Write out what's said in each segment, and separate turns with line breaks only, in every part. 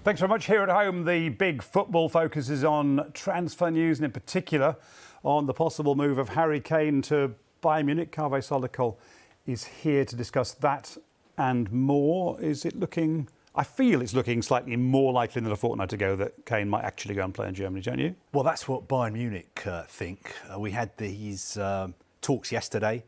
Thanks very much. Here at home, the big football focus is on transfer news and in particular on the possible move of Harry Kane to Bayern Munich. Kaveh Solhekol is here to discuss that and more. Is it looking... I feel it's looking slightly more likely than a fortnight ago that Kane might actually go and play in Germany, don't you?
Well, that's what Bayern Munich think. We had these talks yesterday,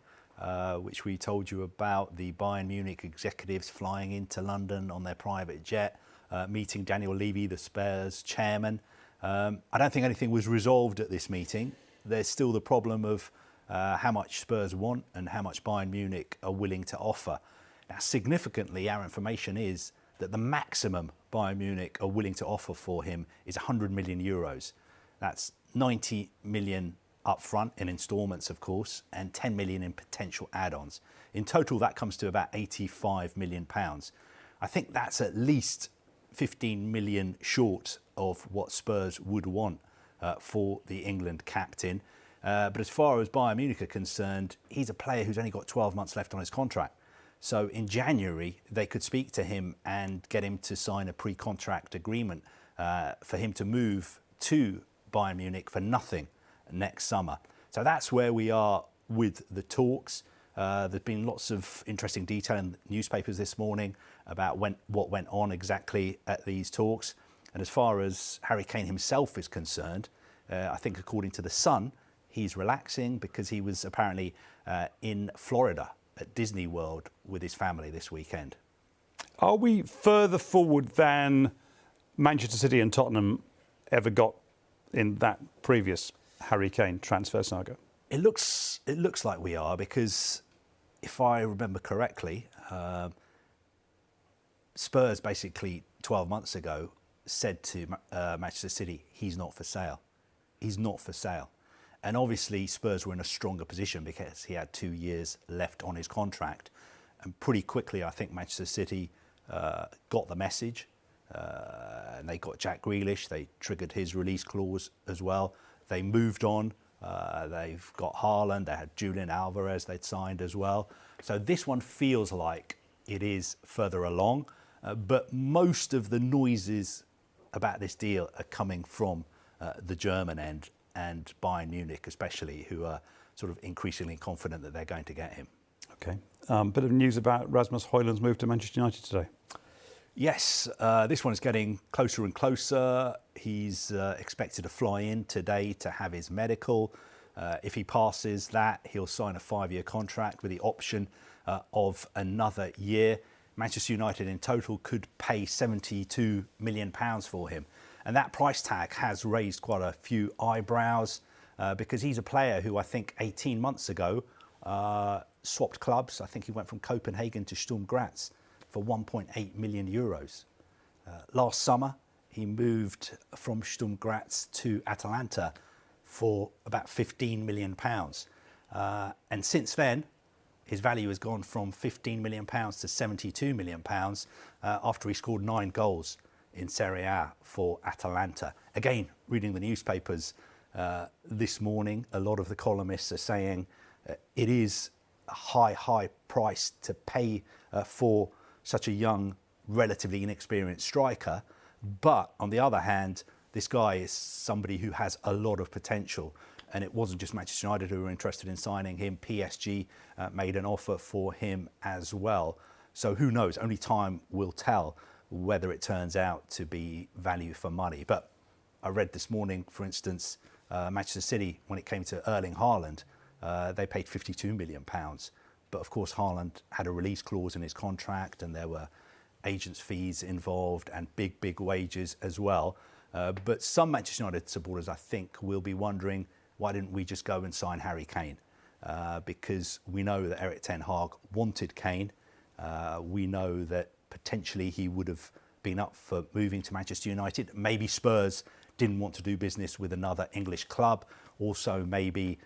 which we told you about, the Bayern Munich executives flying into London on their private jet, meeting Daniel Levy, the Spurs chairman. I don't think anything was resolved at this meeting. There's still the problem of how much Spurs want and how much Bayern Munich are willing to offer. Now, significantly, our information is that the maximum Bayern Munich are willing to offer for him is 100 million euros. That's 90 million up front in instalments, of course, and 10 million in potential add-ons. In total, that comes to about 85 million pounds. I think that's at least 15 million short of what Spurs would want for the England captain. But as far as Bayern Munich are concerned, he's a player who's only got 12 months left on his contract. So in January, they could speak to him and get him to sign a pre-contract agreement for him to move to Bayern Munich for nothing next summer. So that's where we are with the talks. There's been lots of interesting detail in newspapers this morning about what went on exactly at these talks. And as far as Harry Kane himself is concerned, I think according to The Sun, he's relaxing because he was apparently in Florida at Disney World with his family this weekend.
Are we further forward than Manchester City and Tottenham ever got in that previous Harry Kane transfer saga?
It looks like we are, because if I remember correctly, Spurs basically 12 months ago said to Manchester City, he's not for sale. He's not for sale. And obviously Spurs were in a stronger position because he had 2 years left on his contract. And pretty quickly, I think Manchester City got the message. And they got Jack Grealish. They triggered his release clause as well. They moved on. They've got Haaland. They had Julian Alvarez they'd signed as well. So this one feels like it is further along. But most of the noises about this deal are coming from the German end, and Bayern Munich especially, who are sort of increasingly confident that they're going to get him.
OK. Bit of news about Rasmus Højlund's move to Manchester United today.
Yes, this one is getting closer and closer. He's expected to fly in today to have his medical. If he passes that, he'll sign a 5-year contract with the option of another year. Manchester United in total could pay £72 million for him. And that price tag has raised quite a few eyebrows because he's a player who I think 18 months ago swapped clubs. I think he went from Copenhagen to Sturm Graz for 1.8 million euros. Last summer, he moved from Sturm Graz to Atalanta for about 15 million pounds. And since then, his value has gone from 15 million pounds to 72 million pounds after he scored 9 goals in Serie A for Atalanta. Again, reading the newspapers this morning, a lot of the columnists are saying it is a high price to pay for such a young, relatively inexperienced striker. But on the other hand, this guy is somebody who has a lot of potential. And it wasn't just Manchester United who were interested in signing him. PSG made an offer for him as well. So who knows? Only time will tell whether it turns out to be value for money. But I read this morning, for instance, Manchester City, when it came to Erling Haaland, they paid £52 million. But of course, Haaland had a release clause in his contract, and there were agents' fees involved and big wages as well. But some Manchester United supporters, I think, will be wondering, why didn't we just go and sign Harry Kane? Because we know that Erik ten Hag wanted Kane. We know that potentially he would have been up for moving to Manchester United. Maybe Spurs didn't want to do business with another English club. Also, maybe,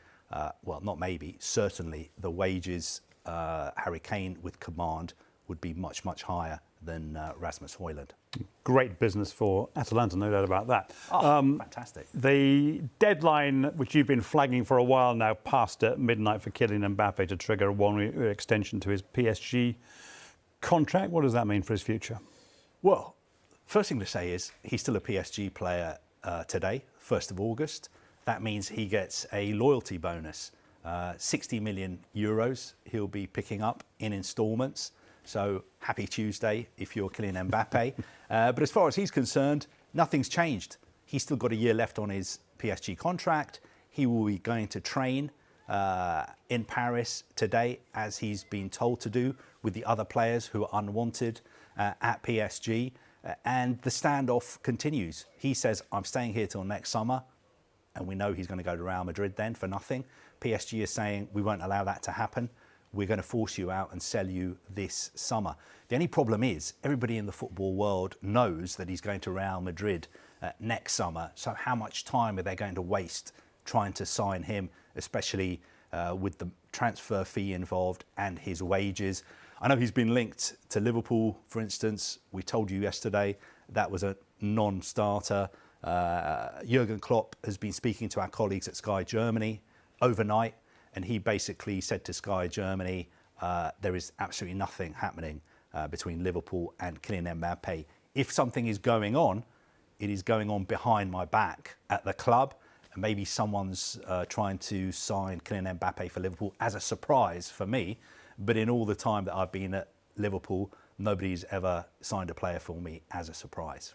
well, not maybe, certainly the wages Harry Kane would command would be much higher than Rasmus Højlund.
Great business for Atalanta, no doubt about that.
Oh, fantastic.
The deadline, which you've been flagging for a while now, passed at midnight for Kylian Mbappe to trigger a 1-year extension to his PSG contract. What does that mean for his future?
Well, First thing to say is he's still a PSG player today, 1st of August. That means he gets a loyalty bonus. 60 million euros he'll be picking up in instalments. So happy Tuesday if you're Kylian Mbappe. But as far as he's concerned, nothing's changed. He's still got a year left on his PSG contract. He will be going to train in Paris today, as he's been told to do, with the other players who are unwanted at PSG. And the standoff continues. He says, I'm staying here till next summer. And we know he's going to go to Real Madrid then for nothing. PSG is saying, we won't allow that to happen. We're going to force you out and sell you this summer. The only problem is everybody in the football world knows that he's going to Real Madrid next summer. So how much time are they going to waste trying to sign him, especially with the transfer fee involved and his wages? I know he's been linked to Liverpool, for instance. We told you yesterday that was a non-starter. Jurgen Klopp has been speaking to our colleagues at Sky Germany overnight, and he basically said to Sky Germany, there is absolutely nothing happening between Liverpool and Kylian Mbappe. If something is going on, it is going on behind my back at the club. And maybe someone's trying to sign Kylian Mbappe for Liverpool as a surprise for me. But in all the time that I've been at Liverpool, nobody's ever signed a player for me as a surprise.